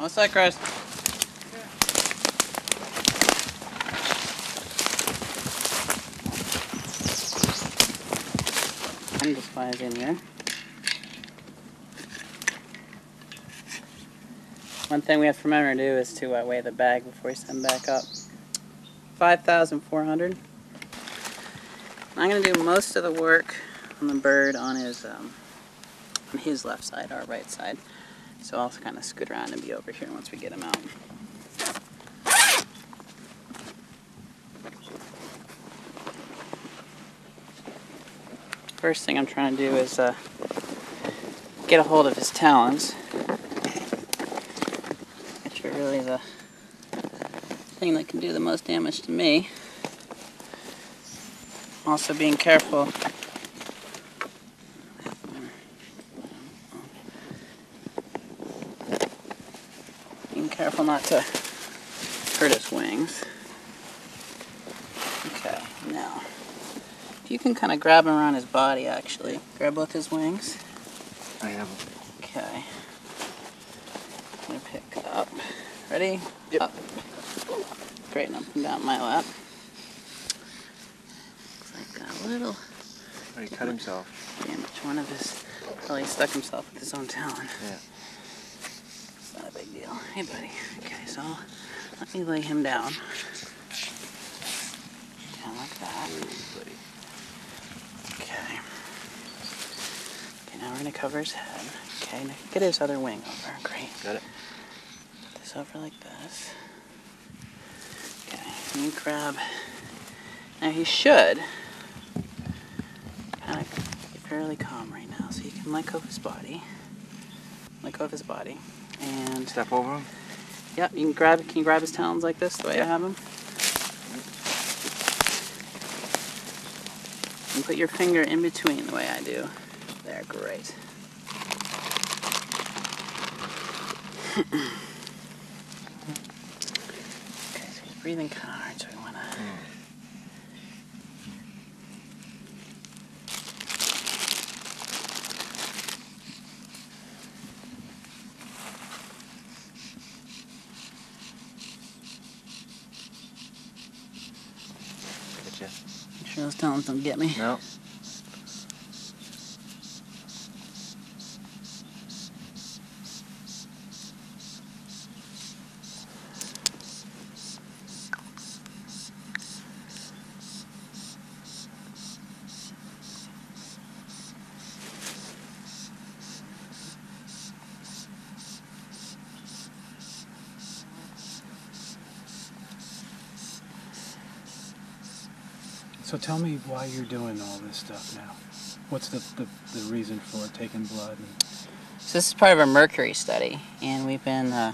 What's that, Chris? Displays in here. One thing we have to remember to do is to weigh the bag before we send back up. 5,400. I'm going to do most of the work on the bird on his left side, our right side. So I'll kind of scoot around and be over here once we get him out. First thing I'm trying to do is get a hold of his talons, which are really the thing that can do the most damage to me. Also being careful not to hurt his wings. Okay, now if you can kind of grab him around his body, actually grab both his wings. I am. Okay. I'm gonna pick up. Ready? Yep. Up. Great, and up and down my lap. Looks like a little. Oh, he cut himself. Damage. One of his. Well, he stuck himself with his own talon. Yeah. It's not a big deal. Hey, buddy. Okay, so let me lay him down. Down like that. Ooh, buddy. Okay. Okay, now we're gonna cover his head. Okay, now get his other wing over. Great. Got it. Put this over like this. Okay, let me grab. Now he should kind of be fairly calm right now, so you can let go of his body. Let go of his body. And step over him? Yep, you can grab. Can you grab his talons like this, the way I have him? And put your finger in between the way I do. There, great. Okay, so he's breathing kind of hard, so we want to. Make sure those talons don't get me. No. So tell me why you're doing all this stuff now. What's the reason for taking blood? So this is part of a mercury study, and we've been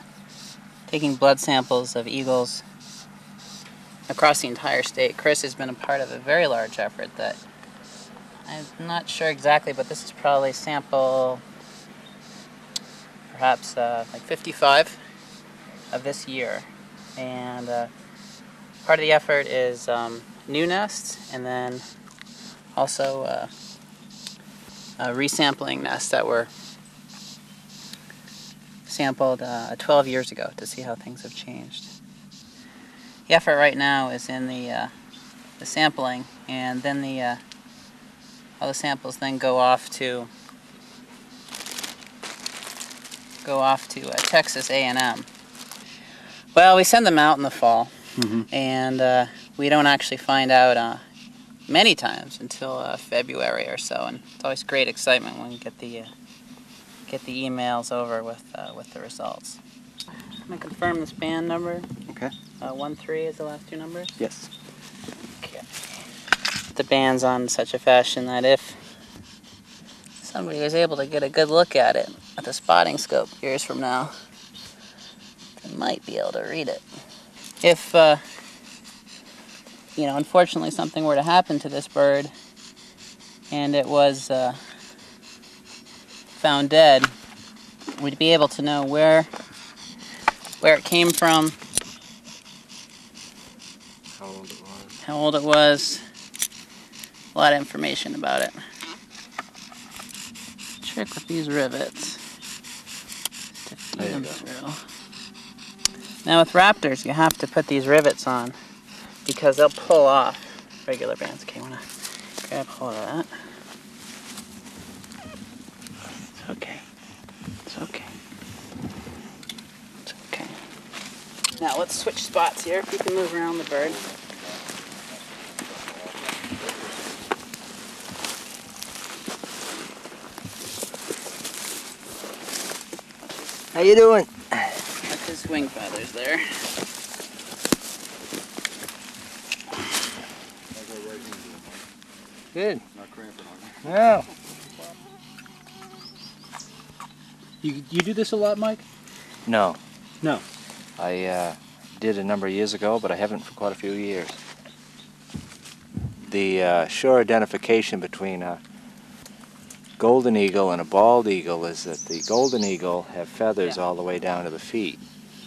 taking blood samples of eagles across the entire state. Chris has been a part of a very large effort that I'm not sure exactly, but this is probably sample perhaps like 55 of this year. And part of the effort is new nests, and then also resampling nests that were sampled 12 years ago to see how things have changed. The effort right now is in the sampling, and then all the samples then go off to Texas A&M. Well, we send them out in the fall, and we don't actually find out many times until February or so, and it's always great excitement when we get the emails over with the results. I'm gonna confirm this band number. Okay. 13 is the last two numbers. Yes. Okay. The band's on such a fashion that if somebody was able to get a good look at it at the spotting scope years from now, they might be able to read it. If unfortunately something were to happen to this bird and it was found dead, we'd be able to know where it came from, how old it was, a lot of information about it. Trick with these rivets to feed them through. Now with raptors, you have to put these rivets on because they'll pull off regular bands. Okay, I want to grab hold of that. It's okay. It's okay. It's okay. Now let's switch spots here if you can move around the bird. How you doing? That's his wing feathers there. Good. Not cramping on you. No. You do this a lot, Mike? No. No. I did a number of years ago, but I haven't for quite a few years. The sure identification between a golden eagle and a bald eagle is that the golden eagle have feathers all the way down to the feet,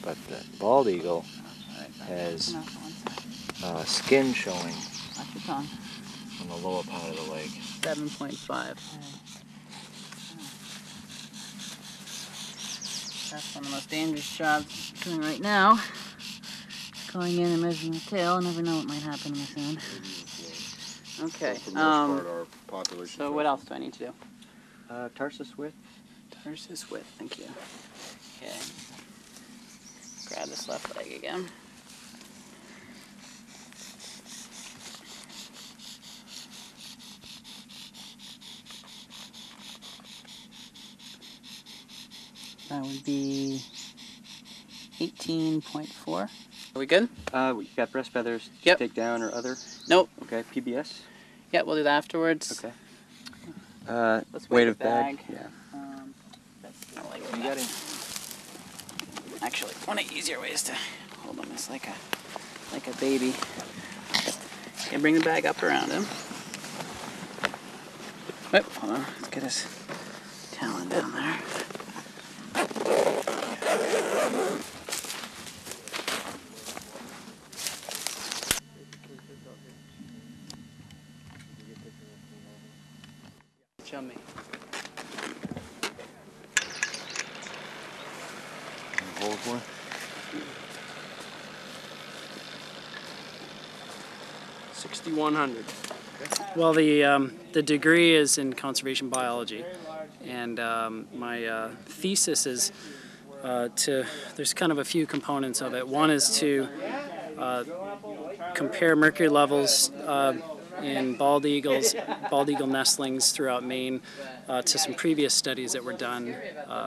but the bald eagle has skin showing on the lower part of the leg. 7.5. That's one of the most dangerous jobs I'm doing right now. Going in and measuring the tail. I never know what might happen in this end. Okay. For the most part, our population. So what else do I need to do? Tarsus width. Tarsus width. Thank you. Okay. Grab this left leg again. That would be 18.4. Are we good? We got breast feathers to Yep. take down or other? Nope. Okay, PBS? Yeah, we'll do that afterwards. Okay. Let's weight the of bag? bag. Yeah. That's not like You got him. Actually, one of the easier ways to hold him is like a baby. Okay, bring the bag up around him. Whoop, hold on. Let's get his talon down there. Show me. Hold one. Well, the degree is in conservation biology, and my thesis is there's kind of a few components of it. One is to compare mercury levels in bald eagle nestlings throughout Maine to some previous studies that were done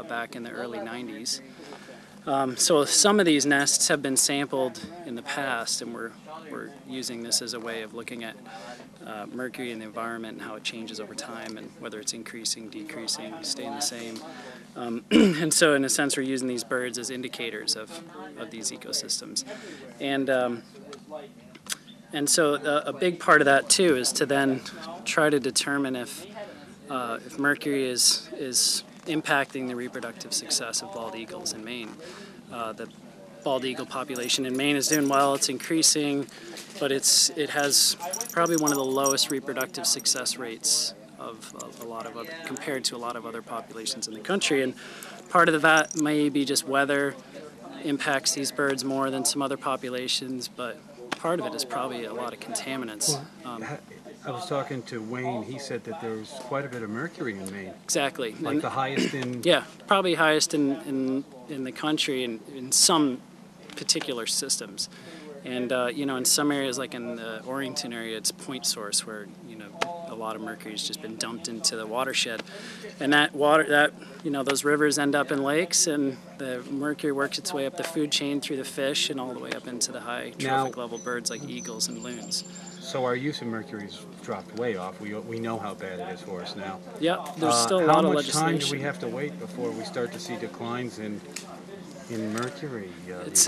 back in the early 90s. So some of these nests have been sampled in the past, and we're using this as a way of looking at mercury in the environment and how it changes over time, and whether it's increasing, decreasing, staying the same. And so in a sense we're using these birds as indicators of these ecosystems. And so a big part of that too is to then try to determine if mercury is impacting the reproductive success of bald eagles in Maine. The bald eagle population in Maine is doing well, it's increasing, but it has probably one of the lowest reproductive success rates of a lot of other, compared to a lot of other populations in the country. And part of that may be just weather impacts these birds more than some other populations, but part of it is probably a lot of contaminants. I was talking to Wayne. He said that there's quite a bit of mercury in Maine. Exactly. Like And the highest in... yeah, probably highest in the country in some particular systems. And you know, in some areas like in the Orrington area, it's point source where, you know, a lot of mercury has just been dumped into the watershed. And that water, you know, those rivers end up in lakes, and the mercury works its way up the food chain through the fish and all the way up into the high trophic level birds like eagles and loons. So our use of mercury's dropped way off. We know how bad it is for us now. Yeah, there's still a lot of legislation. How much time do we have to wait before we start to see declines in mercury? It's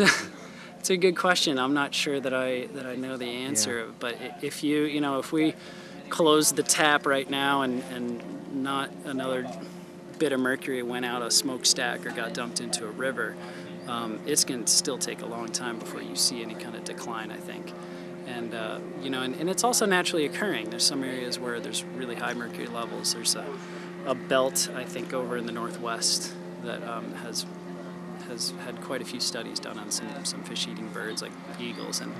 a good question. I'm not sure that I know the answer. Yeah. But if if we close the tap right now and not another bit of mercury went out a smokestack or got dumped into a river, it's going to still take a long time before you see any kind of decline, I think. And you know, and it's also naturally occurring. There's some areas where there's really high mercury levels. There's a belt, I think, over in the northwest that has has had quite a few studies done on some fish-eating birds like eagles, and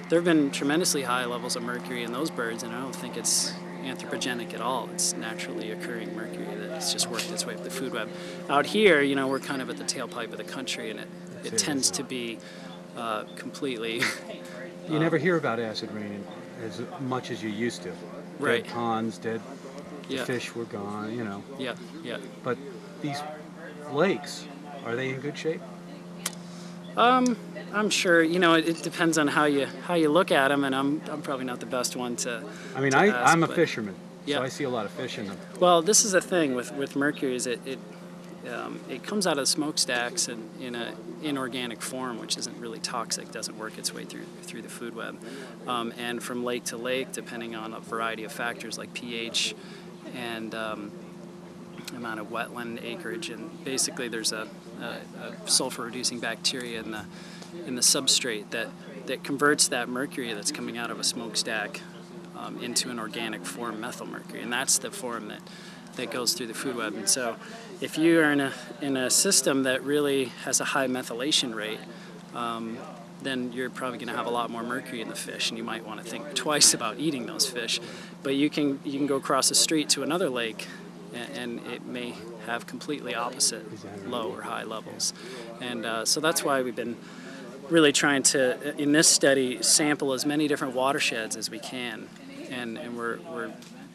there have been tremendously high levels of mercury in those birds, and I don't think it's anthropogenic at all. It's naturally occurring mercury that's just worked its way up the food web. Out here, you know, we're kind of at the tailpipe of the country, and it tends to be completely... You never hear about acid rain as much as you used to. Right. Dead ponds, dead Yeah. fish were gone, you know. Yeah, yeah. But these lakes, are they in good shape? I'm sure, you know, it depends on how you look at them, and I'm probably not the best one to. I mean, to ask, I'm a but- fisherman, Yeah. so I see a lot of fish in them. Well, this is the thing with mercury is it comes out of the smokestacks in an inorganic form, which isn't really toxic, doesn't work its way through the food web, and from lake to lake, depending on a variety of factors like pH and amount of wetland acreage, and basically there's a sulfur-reducing bacteria in the substrate that converts that mercury that's coming out of a smokestack into an organic form, methyl mercury, and that's the form that goes through the food web. And so if you are in a system that really has a high methylation rate, then you're probably going to have a lot more mercury in the fish, and you might want to think twice about eating those fish. But you can go across the street to another lake, and it may have completely opposite low or high levels. And so that's why we've been really trying to, in this study, sample as many different watersheds as we can, and we're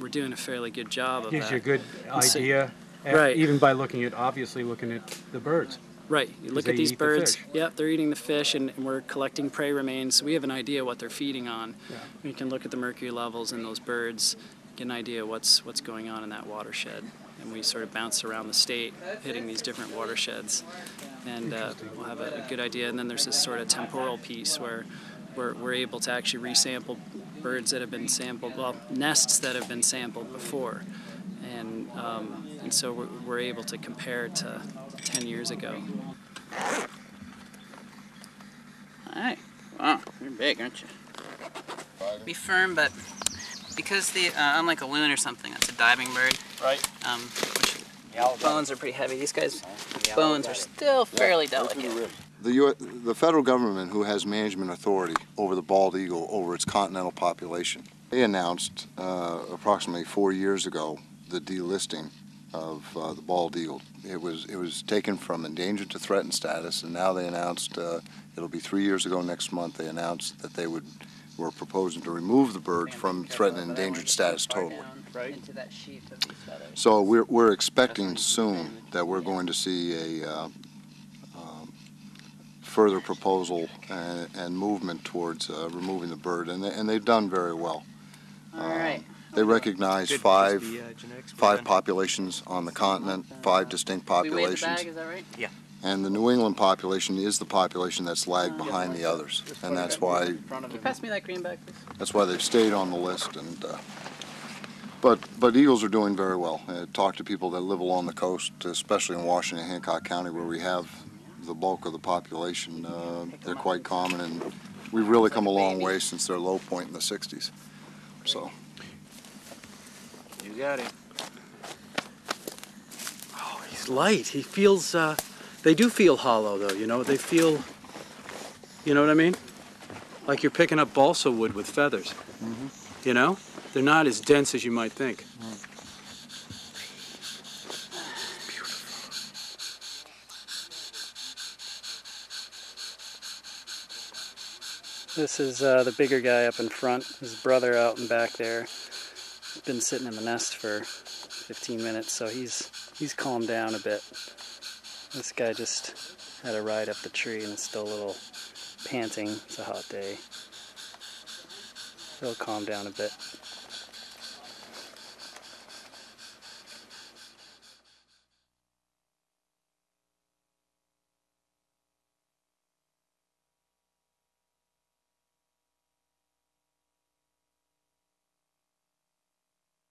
doing a fairly good job of that. Gives you a good So- idea, right. even by looking at the birds. Right. You look they at these eat the birds. fish. Yep, they're eating the fish, and we're collecting prey remains. So we have an idea what they're feeding on. Yeah. We can look at the mercury levels in those birds, get an idea what's going on in that watershed, and we sort of bounce around the state, hitting these different watersheds, and we'll have a good idea. And then there's this sort of temporal piece where we're able to actually resample birds that have been sampled, well, nests that have been sampled before, and so we're able to compare to 10 years ago. All right. Wow, you're big, aren't you? Be firm, but because unlike a loon or something, that's a diving bird. Right. Which bones are pretty heavy. These guys' bones are still fairly delicate. The federal government, who has management authority over the bald eagle, over its continental population, they announced approximately 4 years ago the delisting of the bald eagle. It was taken from endangered to threatened status, and now they announced it'll be 3 years ago next month. They announced that they were proposing to remove the bird from threatened and endangered status totally. Into that sheath of these feathers. So we're expecting soon that we're going to see a further proposal and movement towards removing the bird, and they've done very well. All right. They recognize five populations on the continent, 5 distinct We weighed the bag, populations, is that right? and the New England population is the population that's lagged behind the others, and that's why Can you pass me that green bag, please? they've stayed on the list. And but eagles are doing very well. Talk to people that live along the coast, especially in Washington, Hancock County, where we have the bulk of the population. They're quite common, and we've really come a long way since their low point in the 60s. So. You got him. Oh, he's light. He feels, they do feel hollow though, you know? They feel, you know what I mean? Like you're picking up balsa wood with feathers. You know? They're not as dense as you might think. This is the bigger guy up in front, his brother out in back there. He's been sitting in the nest for 15 minutes, so he's calmed down a bit. This guy just had a ride up the tree and is still a little panting. It's a hot day. He'll calm down a bit.